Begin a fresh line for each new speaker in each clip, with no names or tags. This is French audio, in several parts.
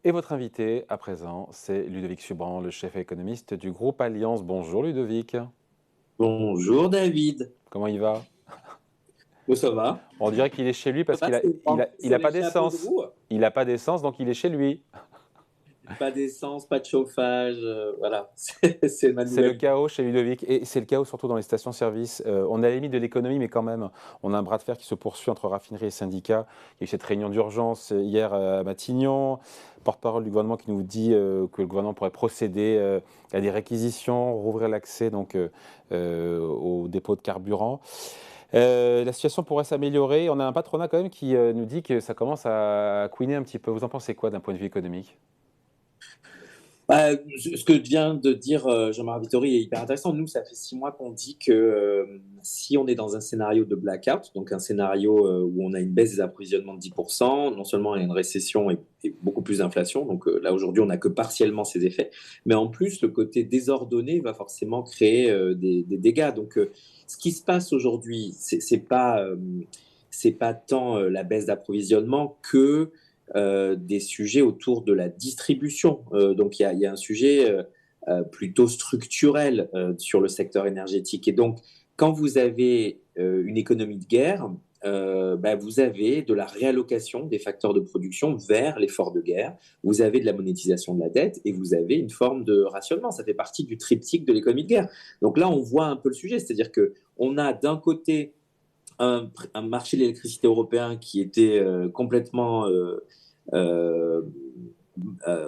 Et votre invité à présent, c'est Ludovic Subran, le chef économiste du groupe Alliance. Bonjour Ludovic,
Bonjour David.
comment il va?
Où ça va?
On dirait qu'il est chez lui
Ça
parce
va,
qu'il a,
c'est
il a,
rentré
il
sur
a
les
pas
chapeaux de
d'essence.
roue?
Il n'a pas d'essence, donc il est chez lui.
Pas d'essence, pas de chauffage, voilà, c'est ma
C'est le
nouvelle vie.
chaos chez Ludovic et c'est le chaos surtout dans les stations-service. On est à la limite de l'économie, mais quand même, on a un bras de fer qui se poursuit entre raffineries et syndicats. Il y a eu cette réunion d'urgence hier à Matignon. Porte-parole du gouvernement qui nous dit que le gouvernement pourrait procéder à des réquisitions, rouvrir l'accès donc aux dépôts de carburant. La situation pourrait s'améliorer. On a un patronat quand même qui nous dit que ça commence à couiner un petit peu. Vous en pensez quoi d'un point de vue économique?
Ce que vient de dire Jean-Marc Vittori est hyper intéressant. Nous, ça fait 6 mois qu'on dit que si on est dans un scénario de blackout, donc un scénario où on a une baisse des approvisionnements de 10%, non seulement il y a une récession et beaucoup plus d'inflation, donc là aujourd'hui on n'a que partiellement ces effets, mais en plus le côté désordonné va forcément créer des dégâts. Donc ce qui se passe aujourd'hui, c'est pas tant la baisse d'approvisionnement que des sujets autour de la distribution. Donc il y a un sujet plutôt structurel sur le secteur énergétique. Et donc, quand vous avez une économie de guerre, vous avez de la réallocation des facteurs de production vers l'effort de guerre, vous avez de la monétisation de la dette et vous avez une forme de rationnement. Ça fait partie du triptyque de l'économie de guerre. Donc là, on voit un peu le sujet, c'est-à-dire qu'on a d'un côté un marché de l'électricité européen qui était complètement euh,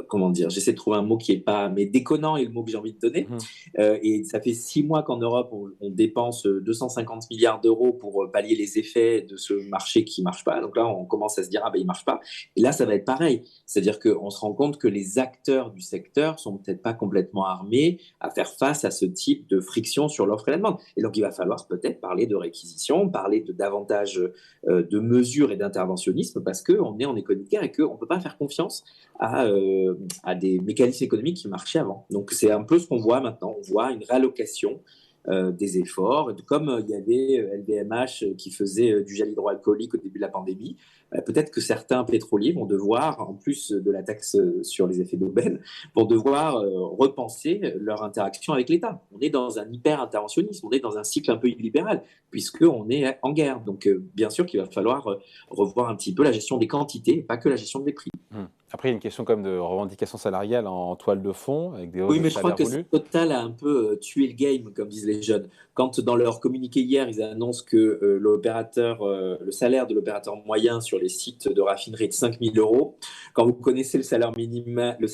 comment dire, j'essaie de trouver un mot qui est pas, mais déconnant est le mot que j'ai envie de donner.
Mhm.
Et ça fait 6 mois qu'en Europe, on dépense 250 milliards d'euros pour pallier les effets de ce marché qui marche pas. Donc là, on commence à se dire, ah ben, il marche pas. Et là, ça va être pareil. C'est-à-dire qu'on se rend compte que les acteurs du secteur sont peut-être pas complètement armés à faire face à ce type de friction sur l'offre et la demande. Et donc, il va falloir peut-être parler de réquisition, parler de davantage de mesures et d'interventionnisme parce qu'on est en économie de guerre et qu'on ne peut pas faire confiance à des mécanismes économiques qui marchaient avant. Donc c'est un peu ce qu'on voit maintenant. On voit une réallocation des efforts. Comme il y avait LVMH qui faisait du gel hydroalcoolique au début de la pandémie, peut-être que certains pétroliers vont devoir, en plus de la taxe sur les effets d'aubaine, vont devoir repenser leur interaction avec l'État. On est dans un hyper-interventionnisme, on est dans un cycle un peu illibéral, puisqu'on est en guerre. Donc bien sûr qu'il va falloir revoir un petit peu la gestion des quantités, pas que la gestion des prix.
Mhm. Après, il y a une question quand même de revendication salariale en toile de fond, avec des hausses
Oui,
de
mais je crois
salaire
que
voulues.
Total a un peu tué le game, comme disent les jeunes. Quand dans leur communiqué hier, ils annoncent que le salaire de l'opérateur moyen sur les sites de raffinerie est de 5 000 euros, quand vous connaissez le salaire minimal et le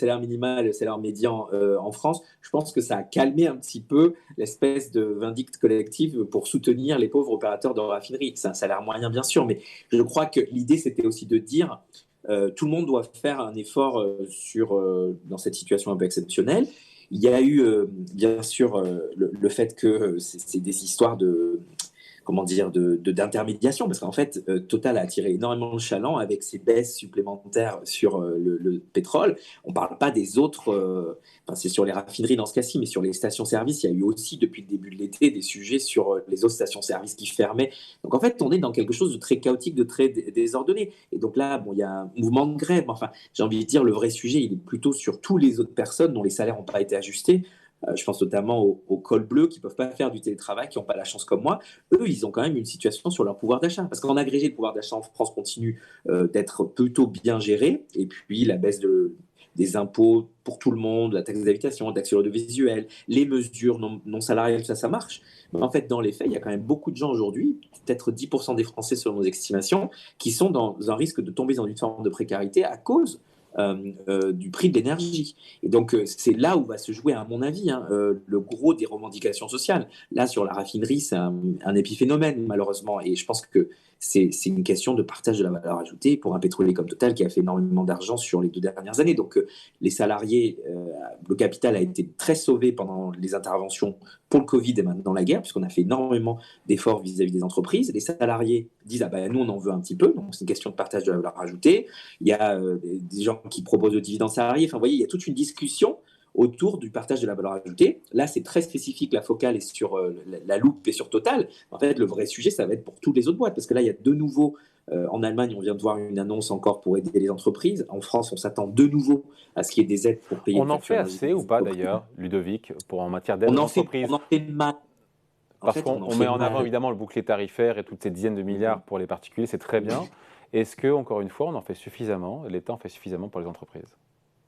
salaire médian en France, je pense que ça a calmé un petit peu l'espèce de vindicte collective pour soutenir les pauvres opérateurs de raffinerie. C'est un salaire moyen, bien sûr, mais je crois que l'idée, c'était aussi de dire tout le monde doit faire un effort dans cette situation un peu exceptionnelle. Il y a eu, bien sûr, le fait que c'est des histoires de, comment dire, d'intermédiation, parce qu'en fait, Total a attiré énormément de chaland avec ses baisses supplémentaires sur le pétrole. On ne parle pas des autres, enfin, c'est sur les raffineries dans ce cas-ci, mais sur les stations-service, il y a eu aussi, depuis le début de l'été, des sujets sur les autres stations-service qui fermaient. Donc en fait, on est dans quelque chose de très chaotique, de très désordonné. Et donc là, bon, il y a un mouvement de grève. Enfin, j'ai envie de dire, le vrai sujet, il est plutôt sur tous les autres personnes dont les salaires n'ont pas été ajustés. Je pense notamment aux cols bleus qui ne peuvent pas faire du télétravail, qui n'ont pas la chance comme moi. Eux, ils ont quand même une situation sur leur pouvoir d'achat. Parce qu'en agrégé, le pouvoir d'achat en France continue d'être plutôt bien géré. Et puis, la baisse des impôts pour tout le monde, la taxe d'habitation, la taxe sur l'audiovisuel, les mesures non salariales, ça marche. Mais en fait, dans les faits, il y a quand même beaucoup de gens aujourd'hui, peut-être 10% des Français selon nos estimations, qui sont dans un risque de tomber dans une forme de précarité à cause du prix de l'énergie. Et donc, c'est là où va se jouer, à mon avis, le gros des revendications sociales. Là, sur la raffinerie, c'est un épiphénomène, malheureusement. Et je pense que c'est une question de partage de la valeur ajoutée pour un pétrolier comme Total qui a fait énormément d'argent sur les 2 dernières années. Donc, les salariés, le capital a été très sauvé pendant les interventions pour le Covid et maintenant la guerre, puisqu'on a fait énormément d'efforts vis-à-vis des entreprises. Les salariés disent, ah ben, nous, on en veut un petit peu. Donc, c'est une question de partage de la valeur ajoutée. Il y a des gens qui proposent le dividende salarié. Enfin, vous voyez, il y a toute une discussion autour du partage de la valeur ajoutée. Là, c'est très spécifique. La focale est sur la loupe et sur Total. En fait, le vrai sujet, ça va être pour toutes les autres boîtes, parce que là, il y a de nouveau En Allemagne, on vient de voir une annonce encore pour aider les entreprises. En France, on s'attend de nouveau à ce qu'il y ait des aides pour payer les
On en fait
factures énergétiques
assez ou
des
pas
entreprises.
d'ailleurs, Ludovic, en matière d'aide aux
On
entreprises?
en fait mal. En
Parce
fait, on
qu'on
en
on
fait
met en avant
mal.
évidemment le bouclier tarifaire et toutes ces dizaines de milliards pour les particuliers, c'est très bien. Est-ce que, encore une fois, on en fait suffisamment, l'État en fait suffisamment pour les entreprises?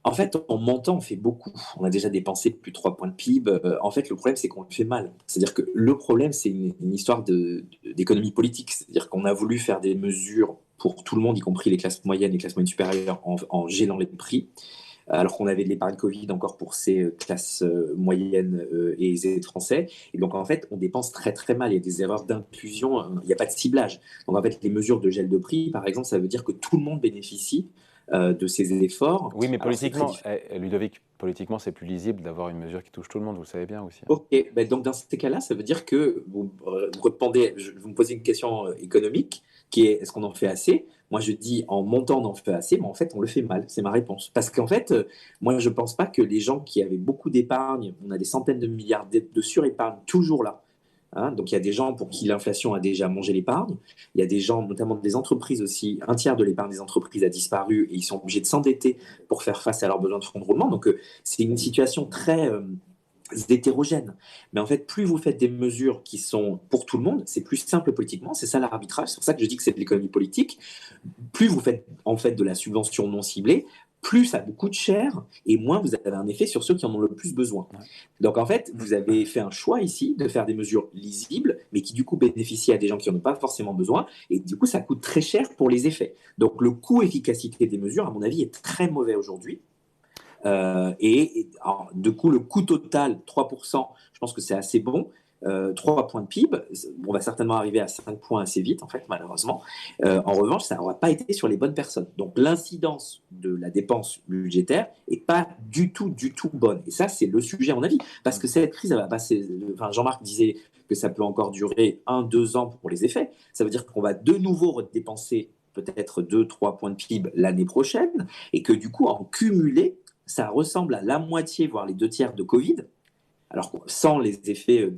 En fait, en montant, on fait beaucoup. On a déjà dépensé plus de 3 points de PIB. En fait, le problème, c'est qu'on le fait mal. C'est-à-dire que le problème, c'est une histoire d'économie politique. C'est-à-dire qu'on a voulu faire des mesures pour tout le monde, y compris les classes moyennes et les classes moyennes supérieures, en gelant les prix, alors qu'on avait de l'épargne Covid encore pour ces classes moyennes et les Français. Et donc, en fait, on dépense très, très mal. Il y a des erreurs d'inclusion, il n'y a pas de ciblage. Donc, en fait, les mesures de gel de prix, par exemple, ça veut dire que tout le monde bénéficie de ces efforts.
Oui, mais
Alors, c'est très
politiquement,
difficile.
Ludovic, politiquement, c'est plus lisible d'avoir une mesure qui touche tout le monde, vous le savez bien aussi, hein.
Ok, ben donc dans ces cas-là, ça veut dire que vous répondez, vous me posez une question économique qui est est-ce qu'on en fait assez? Moi, je dis en montant, on en fait assez, mais en fait, on le fait mal. C'est ma réponse. Parce qu'en fait, moi, je ne pense pas que les gens qui avaient beaucoup d'épargne, on a des centaines de milliards de surépargne toujours là. Hein, donc il y a des gens pour qui l'inflation a déjà mangé l'épargne. Il y a des gens, notamment des entreprises aussi, un tiers de l'épargne des entreprises a disparu et ils sont obligés de s'endetter pour faire face à leurs besoins de fonds de roulement. Donc c'est une situation très hétérogène. Mais en fait, plus vous faites des mesures qui sont pour tout le monde, c'est plus simple politiquement. C'est ça l'arbitrage. C'est pour ça que je dis que c'est de l'économie politique. Plus vous faites en fait de la subvention non ciblée, plus ça vous coûte cher et moins vous avez un effet sur ceux qui en ont le plus besoin.
Ouais.
Donc en fait, vous avez fait un choix ici de faire des mesures lisibles, mais qui du coup bénéficient à des gens qui n'en ont pas forcément besoin, et du coup ça coûte très cher pour les effets. Donc le coût-efficacité des mesures, à mon avis, est très mauvais aujourd'hui. Alors, du coup, le coût total, 3%, je pense que c'est assez bon. 3 points de PIB, on va certainement arriver à 5 points assez vite, en fait, malheureusement. En revanche, ça n'aura pas été sur les bonnes personnes. Donc, l'incidence de la dépense budgétaire n'est pas du tout, du tout bonne. Et ça, c'est le sujet, à mon avis. Parce que cette crise, elle va passer. Enfin, Jean-Marc disait que ça peut encore durer 1, 2 ans pour les effets. Ça veut dire qu'on va de nouveau redépenser peut-être 2, 3 points de PIB l'année prochaine. Et que du coup, en cumulé, ça ressemble à la moitié, voire les 2 tiers de Covid, alors sans les effets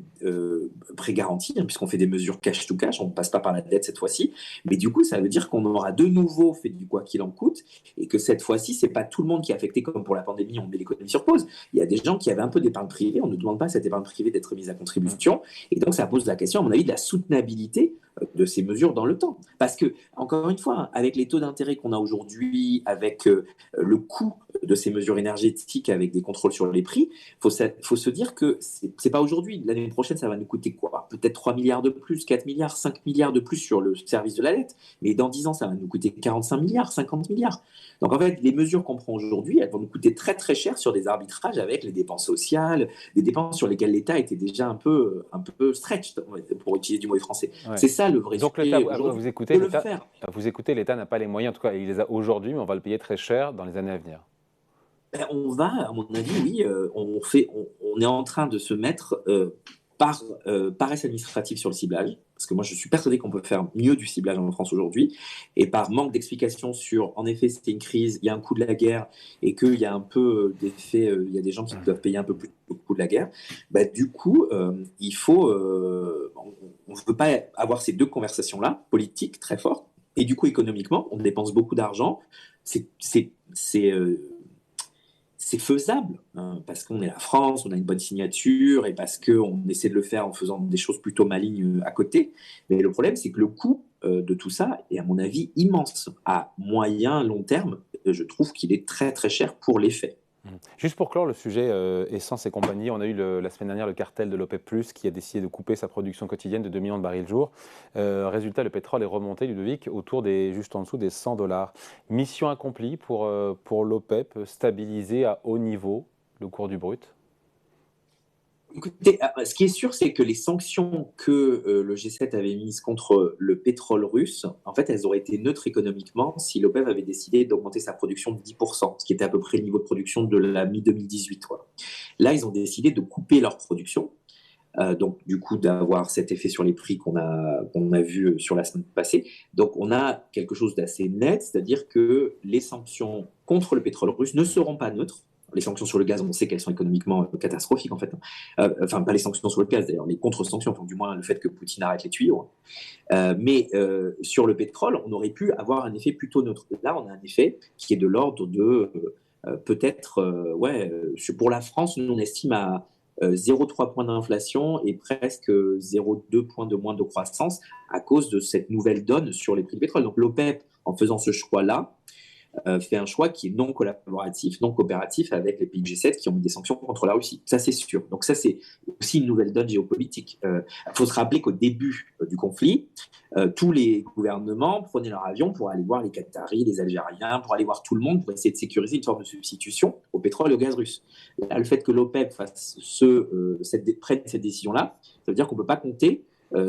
pré-garantis, hein, puisqu'on fait des mesures cash to cash, on ne passe pas par la dette cette fois-ci, mais du coup, ça veut dire qu'on aura de nouveau fait du quoi qu'il en coûte, et que cette fois-ci, c'est pas tout le monde qui est affecté comme pour la pandémie, on met l'économie sur pause. Il y a des gens qui avaient un peu d'épargne privée, on ne demande pas à cette épargne privée d'être mise à contribution, et donc ça pose la question, à mon avis, de la soutenabilité de ces mesures dans le temps. Parce que, encore une fois, avec les taux d'intérêt qu'on a aujourd'hui, avec le coût de ces mesures énergétiques, avec des contrôles sur les prix, faut se dire que c'est pas aujourd'hui. L'année prochaine, ça va nous coûter quoi? Peut-être 3 milliards de plus, 4 milliards, 5 milliards de plus sur le service de la dette. Mais dans 10 ans, ça va nous coûter 45 milliards, 50 milliards. Donc en fait, les mesures qu'on prend aujourd'hui, elles vont nous coûter très très cher sur des arbitrages avec les dépenses sociales, des dépenses sur lesquelles l'État était déjà un peu stretched, pour utiliser du mot français.
Ouais.
C'est ça le vrai
Donc l'État,
sujet aujourd'hui.
vous écoutez, l'État n'a pas les moyens, en tout cas, il les a aujourd'hui, mais on va le payer très cher dans les années à venir.
Ben, on va, à mon avis, oui, on est en train de se mettre par paresse administrative sur le ciblage, parce que moi je suis persuadé qu'on peut faire mieux du ciblage en France aujourd'hui, et par manque d'explication sur, en effet, c'était une crise, il y a un coût de la guerre, et qu'il y a un peu d'effet, il y a des gens qui doivent payer un peu plus le coût de la guerre. Ben, du coup, il faut, on ne veut pas avoir ces deux conversations-là, politiques très fortes, et du coup économiquement, on dépense beaucoup d'argent. C'est faisable, hein, parce qu'on est la France, on a une bonne signature et parce qu'on essaie de le faire en faisant des choses plutôt malignes à côté. Mais le problème, c'est que le coût de tout ça est, à mon avis, immense. À moyen, long terme, je trouve qu'il est très, très cher pour l'effet.
Juste pour clore le sujet essence et compagnie, on a eu la semaine dernière le cartel de l'OPEP+, qui a décidé de couper sa production quotidienne de 2 millions de barils jour. Résultat, le pétrole est remonté, Ludovic, juste en dessous des $100. Mission accomplie pour l'OPEP, stabiliser à haut niveau le cours du brut.
Écoutez, ce qui est sûr, c'est que les sanctions que le G7 avait mises contre le pétrole russe, en fait, elles auraient été neutres économiquement si l'OPEP avait décidé d'augmenter sa production de 10%, ce qui était à peu près le niveau de production de la mi-2018. Là, ils ont décidé de couper leur production. Donc, du coup, d'avoir cet effet sur les prix qu'on a vu sur la semaine passée. Donc, on a quelque chose d'assez net, c'est-à-dire que les sanctions contre le pétrole russe ne seront pas neutres. Les sanctions sur le gaz, on sait qu'elles sont économiquement catastrophiques, en fait. Enfin, pas les sanctions sur le gaz, d'ailleurs, les contre-sanctions, enfin, du moins le fait que Poutine arrête les tuyaux. Mais sur le pétrole, on aurait pu avoir un effet plutôt neutre. Là, on a un effet qui est de l'ordre de peut-être, pour la France, nous, on estime à 0,3 points d'inflation et presque 0,2 points de moins de croissance à cause de cette nouvelle donne sur les prix du pétrole. Donc l'OPEP, en faisant ce choix-là, fait un choix qui est non collaboratif, non coopératif avec les pays G7 qui ont mis des sanctions contre la Russie. Ça, c'est sûr. Donc ça, c'est aussi une nouvelle donne géopolitique. Il faut se rappeler qu'au début du conflit, tous les gouvernements prenaient leur avion pour aller voir les Qataris, les Algériens, pour aller voir tout le monde, pour essayer de sécuriser une forme de substitution au pétrole et au gaz russe. Là, le fait que l'OPEP prenne cette décision-là, ça veut dire qu'on ne peut pas compter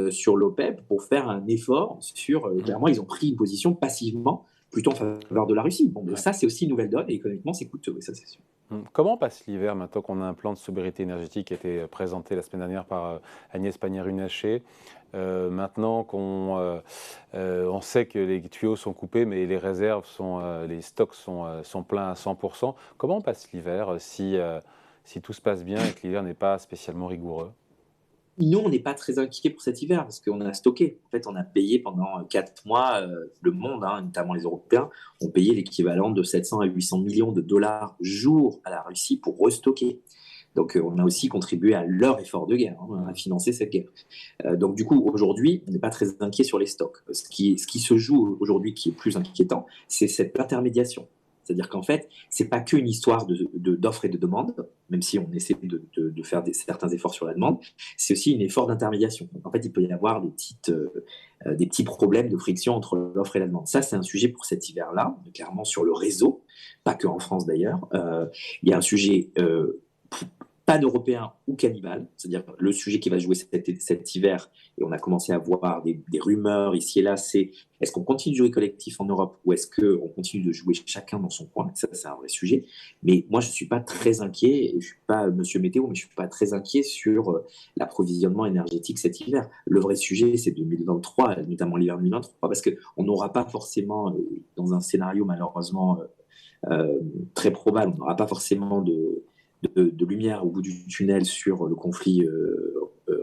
sur l'OPEP pour faire un effort sur... clairement, ils ont pris une position passivement plutôt en faveur de la Russie. Bon, ça, c'est aussi une nouvelle donne et économiquement, c'est coûteux, oui, ça, c'est sûr.
Comment passe l'hiver maintenant qu'on a un plan de sobriété énergétique qui a été présenté la semaine dernière par Agnès Pannier-Runacher, maintenant qu'on on sait que les tuyaux sont coupés, mais les réserves, les stocks sont pleins à 100%. Comment on passe l'hiver si tout se passe bien et que l'hiver n'est pas spécialement rigoureux?
Nous, on n'est pas très inquiets pour cet hiver parce qu'on a stocké. En fait, on a payé pendant 4 mois, le monde, notamment les Européens, ont payé l'équivalent de 700 à 800 millions de dollars jour à la Russie pour restocker. Donc, on a aussi contribué à leur effort de guerre, à financer cette guerre. Donc, du coup, aujourd'hui, on n'est pas très inquiet sur les stocks. Ce qui se joue aujourd'hui, qui est plus inquiétant, c'est cette intermédiation. C'est-à-dire qu'en fait, c'est pas qu'une histoire d'offre et de demande, même si on essaie de faire certains efforts sur la demande, c'est aussi un effort d'intermédiation. Donc, en fait, il peut y avoir des petits problèmes de friction entre l'offre et la demande. Ça, c'est un sujet pour cet hiver-là, clairement sur le réseau, pas que en France d'ailleurs. Il y a un sujet pan-européen ou cannibale, c'est-à-dire le sujet qui va jouer cet hiver, et on a commencé à voir des rumeurs ici et là, c'est est-ce qu'on continue de jouer collectif en Europe ou est-ce qu'on continue de jouer chacun dans son coin? Ça, c'est un vrai sujet. Mais moi, je ne suis pas très inquiet, et je ne suis pas monsieur météo, mais je ne suis pas très inquiet sur l'approvisionnement énergétique cet hiver. Le vrai sujet, c'est 2023, notamment l'hiver 2023, parce qu'on n'aura pas forcément, dans un scénario malheureusement très probable, on n'aura pas forcément de lumière au bout du tunnel sur le conflit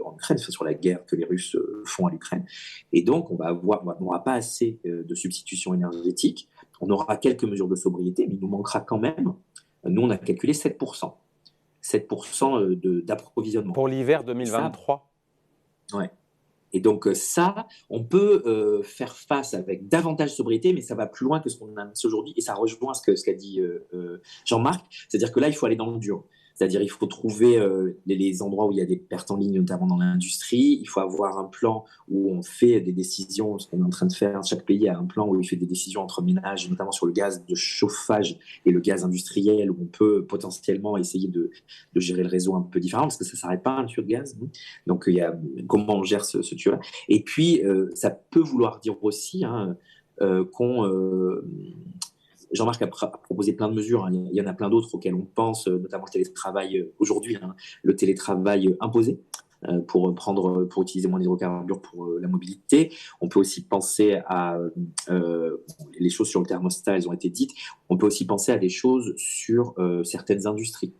en Ukraine, sur la guerre que les Russes font à l'Ukraine. Et donc, on n'aura pas assez de substitution énergétique. On aura quelques mesures de sobriété, mais il nous manquera quand même, nous, on a calculé 7%. 7% d'approvisionnement.
Pour l'hiver 2023 ?
Ouais. Et donc ça, on peut faire face avec davantage de sobriété, mais ça va plus loin que ce qu'on a annoncé aujourd'hui. Et ça rejoint ce qu'a dit Jean-Marc, c'est-à-dire que là, il faut aller dans le dur. C'est-à-dire il faut trouver les endroits où il y a des pertes en ligne, notamment dans l'industrie. Il faut avoir un plan où on fait des décisions, ce qu'on est en train de faire. Chaque pays a un plan où il fait des décisions entre ménages, notamment sur le gaz de chauffage et le gaz industriel, où on peut potentiellement essayer de gérer le réseau un peu différemment, parce que ça ne s'arrête pas un tuyau de gaz. Donc il y a comment on gère ce tuyau-là. Et puis, ça peut vouloir dire aussi Jean-Marc a proposé plein de mesures. Il y en a plein d'autres auxquelles on pense, notamment le télétravail aujourd'hui, le télétravail imposé pour utiliser moins d'hydrocarbures pour la mobilité. On peut aussi penser à les choses sur le thermostat, elles ont été dites. On peut aussi penser à des choses sur certaines industries.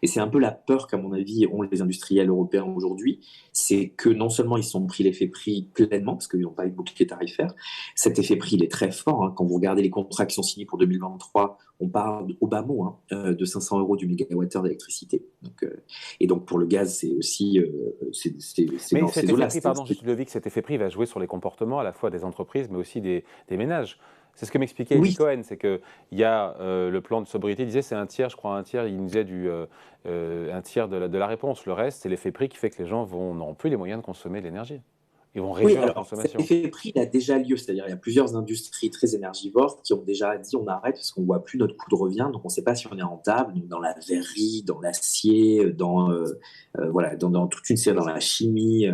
Et c'est un peu la peur qu'à mon avis ont les industriels européens aujourd'hui, c'est que non seulement ils sont pris l'effet prix pleinement, parce qu'ils n'ont pas eu de bouclier tarifaire, cet effet prix il est très fort. Quand vous regardez les contrats qui sont signés pour 2023, on parle au bas mot de 500 € du mégawattheure d'électricité. Et donc pour le gaz, c'est aussi...
mais cet effet prix, pardon, juste Ludovic, cet effet prix va jouer sur les comportements à la fois des entreprises, mais aussi des ménages. C'est ce que m'expliquait Eli Cohen, c'est qu'il y a le plan de sobriété, il disait c'est un tiers, je crois un tiers, il nous disait un tiers de la réponse. Le reste, c'est l'effet prix qui fait que les gens n'auront plus les moyens de consommer de l'énergie. Ils vont réduire leur consommation.
Cet effet prix il a déjà lieu, c'est-à-dire il y a plusieurs industries très énergivores qui ont déjà dit on arrête parce qu'on ne voit plus notre coût de revient, donc on ne sait pas si on est rentable, donc dans la verrerie, dans l'acier, dans toute une série, dans la chimie.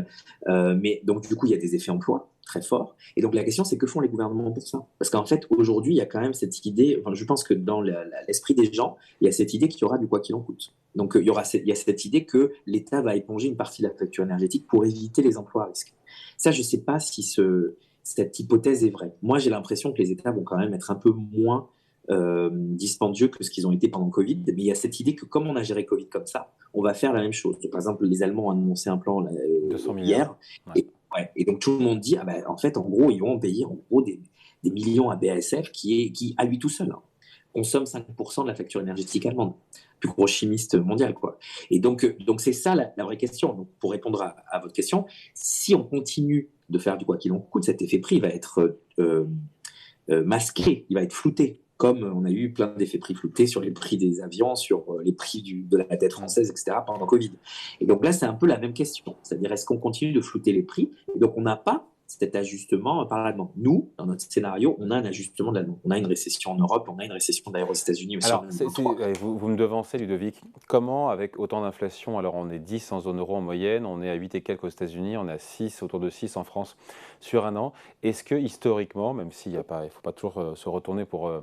Mais donc du coup, il y a des effets emploi très forts. Et donc la question, c'est que font les gouvernements pour ça? Parce qu'en fait, aujourd'hui, il y a quand même cette idée, je pense que dans l'esprit des gens, il y a cette idée qu'il y aura du quoi qu'il en coûte. Donc il y a cette idée que l'État va éponger une partie de la facture énergétique pour éviter les emplois à risque. Ça, je ne sais pas si cette hypothèse est vraie. Moi, j'ai l'impression que les États vont quand même être un peu moins dispendieux que ce qu'ils ont été pendant Covid. Mais il y a cette idée que comme on a géré Covid comme ça, on va faire la même chose. Par exemple, les Allemands ont annoncé un plan
200 milliards.
hier. Et, ouais, et donc tout le monde dit, en fait, en gros, ils vont payer en gros des millions à BASF qui, à lui tout seul, consomme 5% de la facture énergétique allemande, plus gros chimiste mondial, quoi. Et donc c'est ça la vraie question. Donc, pour répondre à votre question, si on continue de faire du quoi qu'il en coûte, cet effet prix va être masqué, il va être flouté, comme on a eu plein d'effets prix floutés sur les prix des avions, sur les prix de la dette française, etc., pendant Covid. Et donc là, c'est un peu la même question. C'est-à-dire, est-ce qu'on continue de flouter les prix? Et donc, on n'a pas cet ajustement par la demande. Nous, dans notre scénario, on a un ajustement de la demande. On a une récession en Europe, on a une récession d'ailleurs aux États-Unis aussi.
Alors, vous me devancez, Ludovic. Comment, avec autant d'inflation, alors on est 10 en zone euro en moyenne, on est à 8 et quelques aux États-Unis, on est à 6, autour de 6 en France sur un an. Est-ce que historiquement, même s'il ne faut pas toujours se retourner pour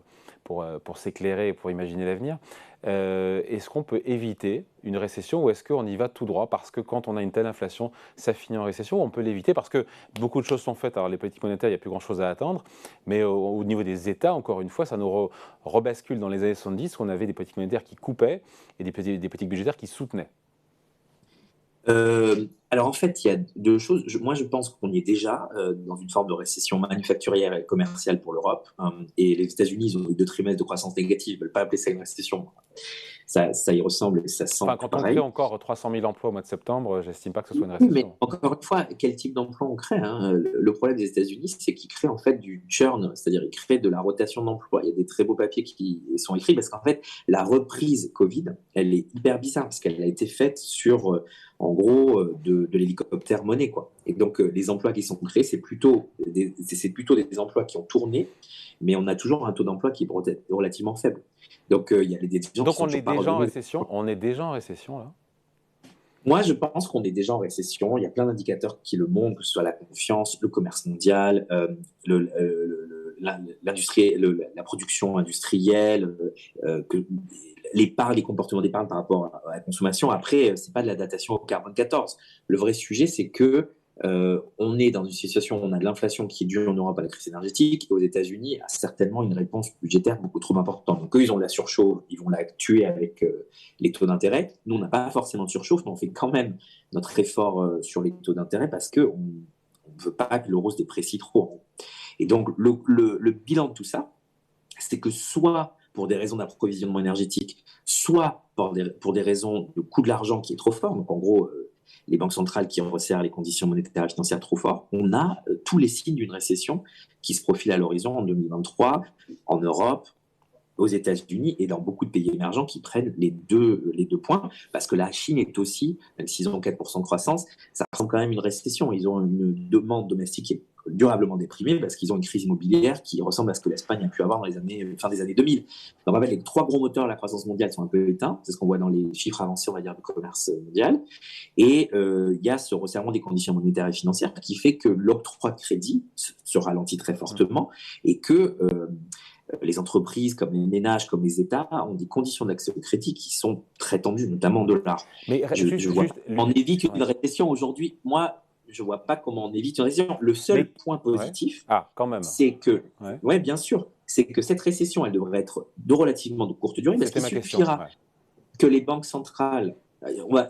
s'éclairer et pour imaginer l'avenir, est-ce qu'on peut éviter une récession ou est-ce qu'on y va tout droit parce que quand on a une telle inflation, ça finit en récession? On peut l'éviter parce que beaucoup de choses sont faites. Alors les politiques monétaires, il n'y a plus grand-chose à attendre, mais au niveau des États, encore une fois, ça nous rebascule dans les années 70 où on avait des politiques monétaires qui coupaient et des politiques budgétaires qui soutenaient.
Alors en fait, il y a deux choses. Moi, je pense qu'on y est déjà dans une forme de récession manufacturière et commerciale pour l'Europe. Et les États-Unis, ils ont eu 2 trimestres de croissance négative. Ils ne veulent pas appeler ça une récession. Ça y ressemble et ça sent
Quand
pareil.
on crée encore 300 000 emplois au mois de septembre, j'estime pas que ce soit une
Oui, mais
récession.
encore une fois, quel type d'emploi on crée, hein? Le problème des États-Unis, c'est qu'ils créent en fait du churn, c'est-à-dire ils créent de la rotation d'emploi. Il y a des très beaux papiers qui sont écrits parce qu'en fait, la reprise Covid, elle est hyper bizarre parce qu'elle a été faite sur, en gros, de l'hélicoptère monnaie, quoi. Et donc, les emplois qui sont créés, c'est plutôt des emplois qui ont tourné, mais on a toujours un taux d'emploi qui est relativement faible. Donc, il y a des gens
Donc
qui sont
on est
toujours pas
déjà en
revenus.
récession. On est déjà en récession là.
Moi, je pense qu'on est déjà en récession. Il y a plein d'indicateurs qui le montrent, que ce soit la confiance, le commerce mondial, l'industrie, la production industrielle, que les comportements d'épargne par rapport à la consommation. Après, c'est pas de la datation au carbone 14. Le vrai sujet, c'est que on est dans une situation où on a de l'inflation qui est due en Europe à la crise énergétique et aux États-Unis a certainement une réponse budgétaire beaucoup trop importante. Donc eux, ils ont de la surchauffe, ils vont la tuer avec les taux d'intérêt. Nous, on n'a pas forcément de surchauffe, mais on fait quand même notre effort sur les taux d'intérêt parce qu'on ne veut pas que l'euro se déprécie trop. Et donc le bilan de tout ça, c'est que soit pour des raisons d'approvisionnement énergétique, soit pour des raisons de coût de l'argent qui est trop fort, donc en gros, les banques centrales qui resserrent les conditions monétaires et financières trop fort, on a tous les signes d'une récession qui se profile à l'horizon en 2023 en Europe, aux États-Unis et dans beaucoup de pays émergents qui prennent les deux points, parce que la Chine est aussi, même s'ils ont 4% de croissance, ça ressemble quand même à une récession. Ils ont une demande domestique qui est durablement déprimée parce qu'ils ont une crise immobilière qui ressemble à ce que l'Espagne a pu avoir dans fin des années 2000. Donc en fait, les 3 gros moteurs de la croissance mondiale sont un peu éteints, c'est ce qu'on voit dans les chiffres avancés, on va dire, du commerce mondial. Et il y a ce resserrement des conditions monétaires et financières qui fait que l'octroi de crédit se ralentit très fortement et que les entreprises, comme les ménages, comme les États, ont des conditions d'accès au crédit qui sont très tendues, notamment en dollars.
Mais
On évite une récession aujourd'hui. Moi, je ne vois pas comment on évite une récession. Le seul point positif,
quand même.
c'est que, bien sûr, c'est que cette récession, elle devrait être de relativement de courte durée, parce qu'il suffira que les banques centrales,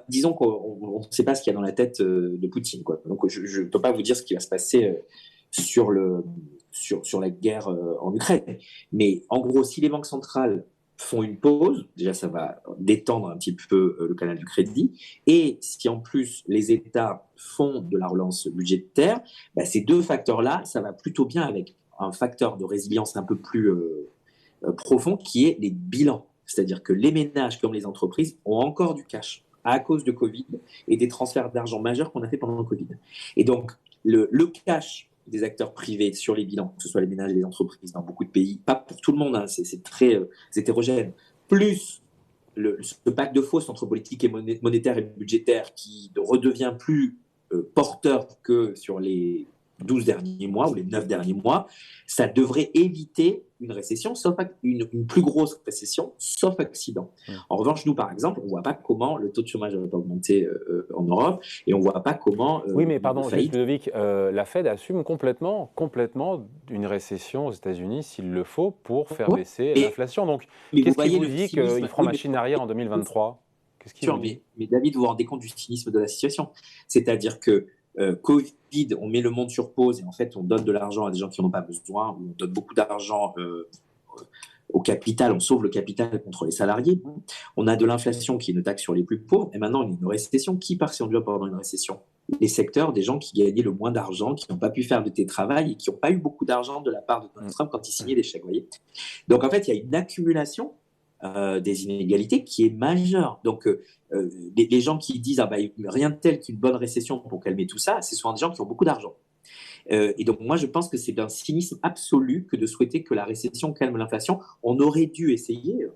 disons qu'on ne sait pas ce qu'il y a dans la tête de Poutine, quoi. Donc, je ne peux pas vous dire ce qui va se passer sur la guerre en Ukraine. Mais en gros, si les banques centrales font une pause, déjà ça va détendre un petit peu le canal du crédit, et si en plus les États font de la relance budgétaire, ces deux facteurs-là, ça va plutôt bien avec un facteur de résilience un peu plus profond qui est les bilans. C'est-à-dire que les ménages comme les entreprises ont encore du cash à cause de Covid et des transferts d'argent majeurs qu'on a fait pendant le Covid. Et donc, le cash des acteurs privés sur les bilans, que ce soit les ménages et les entreprises dans beaucoup de pays, pas pour tout le monde, hein, c'est très hétérogène, plus ce pacte de fausse entre politique et monétaire et budgétaire qui redevient plus porteur que sur les 12 derniers mois ou les 9 derniers mois, ça devrait éviter une récession, sauf une plus grosse récession, sauf accident. En revanche, nous, par exemple, on ne voit pas comment le taux de chômage va augmenter en Europe et on ne voit pas comment...
oui, mais pardon, juste Ludovic, la Fed assume complètement une récession aux États-Unis s'il le faut pour faire baisser l'inflation. Donc, qu'est-ce qui vous dit qu'ils feront machine arrière en 2023 ? Qu'est-ce qui vous dit ?
Mais David, vous vous rendez compte du cynisme de la situation. C'est-à-dire que Covid, on met le monde sur pause et en fait, on donne de l'argent à des gens qui n'en ont pas besoin, ou on donne beaucoup d'argent au capital, on sauve le capital contre les salariés. On a de l'inflation qui est une taxe sur les plus pauvres, et maintenant, il y a une récession. Qui part si on doit pendant une récession ? Les secteurs des gens qui gagnaient le moins d'argent, qui n'ont pas pu faire de télétravail et qui n'ont pas eu beaucoup d'argent de la part de Donald Trump quand il signait des chèques. Voyez. Donc, en fait, il y a une accumulation des inégalités qui est majeure. Donc, les gens qui disent rien de tel qu'une bonne récession pour calmer tout ça, ce sont des gens qui ont beaucoup d'argent. Et donc, moi, je pense que c'est d'un cynisme absolu que de souhaiter que la récession calme l'inflation. On aurait dû essayer,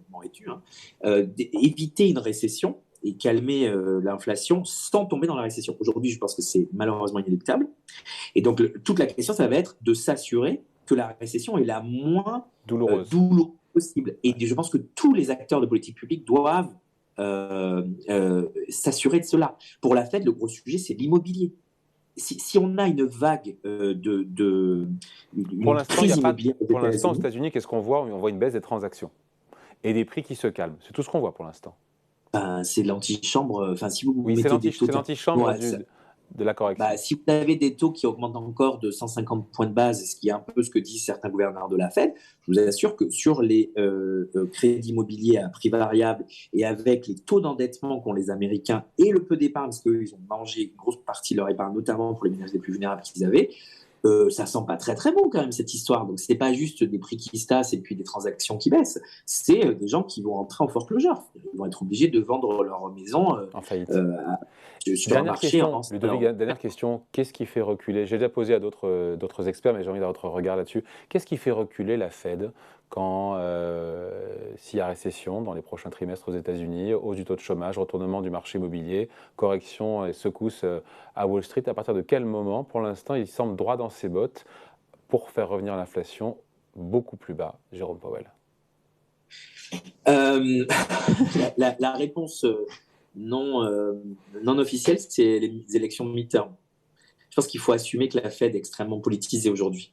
éviter une récession et calmer l'inflation sans tomber dans la récession. Aujourd'hui, je pense que c'est malheureusement inéluctable. Et donc, toute la question, ça va être de s'assurer que la récession est la moins douloureuse possible. Et je pense que tous les acteurs de politique publique doivent s'assurer de cela. Pour la Fed, le gros sujet, c'est l'immobilier. Si on a une vague
pour l'instant, aux États-Unis, qu'est-ce qu'on voit ? On voit une baisse des transactions et des prix qui se calment. C'est tout ce qu'on voit pour l'instant.
C'est l'antichambre. Si vous
c'est l'antichambre de la correction.
Si vous avez des taux qui augmentent encore de 150 points de base, ce qui est un peu ce que disent certains gouverneurs de la Fed, je vous assure que sur les crédits immobiliers à prix variable et avec les taux d'endettement qu'ont les Américains et le peu d'épargne, parce qu'eux, ils ont mangé une grosse partie de leur épargne, notamment pour les ménages les plus vulnérables qu'ils avaient, ça sent pas très très bon quand même cette histoire. Donc c'est pas juste des prix qui se tassent et puis des transactions qui baissent. C'est des gens qui vont rentrer en forclore. Ils vont être obligés de vendre leur maison
en faillite.
Sur un marché.
Ludovic, dernière question. Qu'est-ce qui fait reculer ? J'ai déjà posé à d'autres experts, mais j'ai envie d'avoir votre regard là-dessus. Qu'est-ce qui fait reculer la Fed quand s'il y a récession dans les prochains trimestres aux États-Unis, hausse du taux de chômage, retournement du marché immobilier, correction et secousse à Wall Street? À partir de quel moment, pour l'instant, il semble droit dans ses bottes pour faire revenir l'inflation beaucoup plus bas, Jérôme Powell?
La réponse non officielle, c'est les élections midterm. Je pense qu'il faut assumer que la Fed est extrêmement politisée aujourd'hui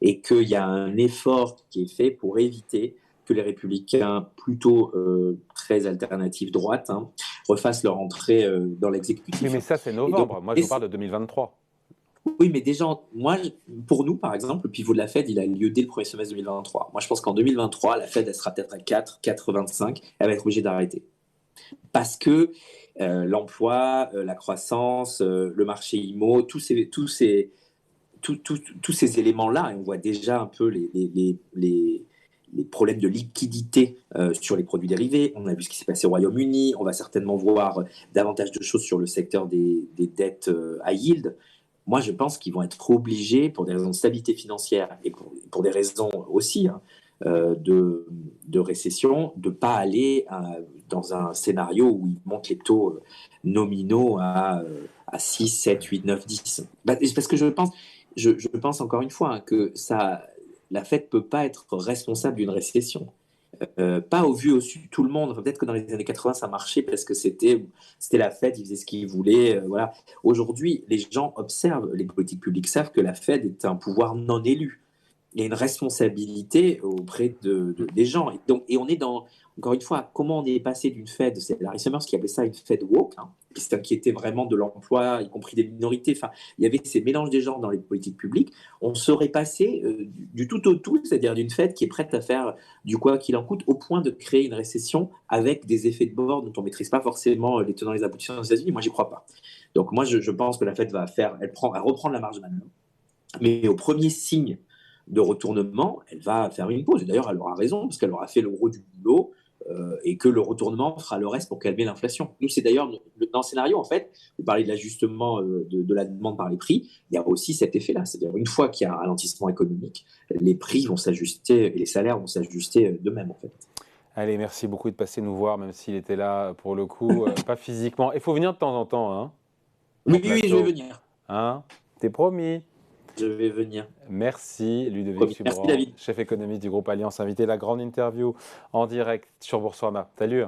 et qu'il y a un effort qui est fait pour éviter que les républicains, plutôt très alternatifs droite, refassent leur entrée dans l'exécutif.
Oui, mais ça, c'est novembre. Moi, je vous parle de 2023.
Oui, mais déjà, pour nous, par exemple, le pivot de la Fed, il a lieu dès le premier semestre 2023. Moi, je pense qu'en 2023, la Fed, elle sera peut-être à 4, 4,25. Elle va être obligée d'arrêter. Parce que l'emploi, la croissance, le marché IMO, tous ces éléments-là, et on voit déjà un peu les problèmes de liquidité sur les produits dérivés. On a vu ce qui s'est passé au Royaume-Uni. On va certainement voir davantage de choses sur le secteur des dettes high yield. Moi, je pense qu'ils vont être obligés, pour des raisons de stabilité financière et pour des raisons aussi de récession, de ne pas aller dans un scénario où ils montent les taux nominaux à 6, 7, 8, 9, 10. Parce que je pense encore une fois que la Fed ne peut pas être responsable d'une récession. Pas au vu au-dessus de tout le monde. Peut-être que dans les années 80, ça marchait parce que c'était la Fed, ils faisaient ce qu'ils voulaient. Voilà. Aujourd'hui, les gens observent, les politiques publiques savent que la Fed est un pouvoir non élu. Il y a une responsabilité auprès des gens. Et on est encore une fois, comment on est passé d'une Fed, c'est Larry Summers qui appelait ça une Fed woke, qui s'inquiétait vraiment de l'emploi, y compris des minorités. Enfin, il y avait ces mélanges des genres dans les politiques publiques. On serait passé du tout au tout, c'est-à-dire d'une Fed qui est prête à faire du quoi qu'il en coûte, au point de créer une récession avec des effets de bord dont on ne maîtrise pas forcément les tenants et les aboutissants aux États-Unis. Moi, j'y crois pas. Donc moi, je pense que la Fed va reprendre la marge de manœuvre. Mais au premier signe de retournement, elle va faire une pause. Et d'ailleurs, elle aura raison, parce qu'elle aura fait le gros du boulot, et que le retournement fera le reste pour calmer l'inflation. Nous, c'est d'ailleurs dans le scénario, en fait, vous parlez de l'ajustement de la demande par les prix, il y a aussi cet effet-là. C'est-à-dire, une fois qu'il y a un ralentissement économique, les prix vont s'ajuster et les salaires vont s'ajuster d'eux-mêmes, en fait.
Allez, merci beaucoup de passer nous voir, même s'il était là, pour le coup, pas physiquement. Il faut venir de temps en temps,
Oui, je vais venir.
T'es promis.
Je vais venir.
Merci Ludovic
Promis. Merci
Subran,
David.
chef économiste du groupe Alliance, invité la grande interview en direct sur Boursorama. Salut.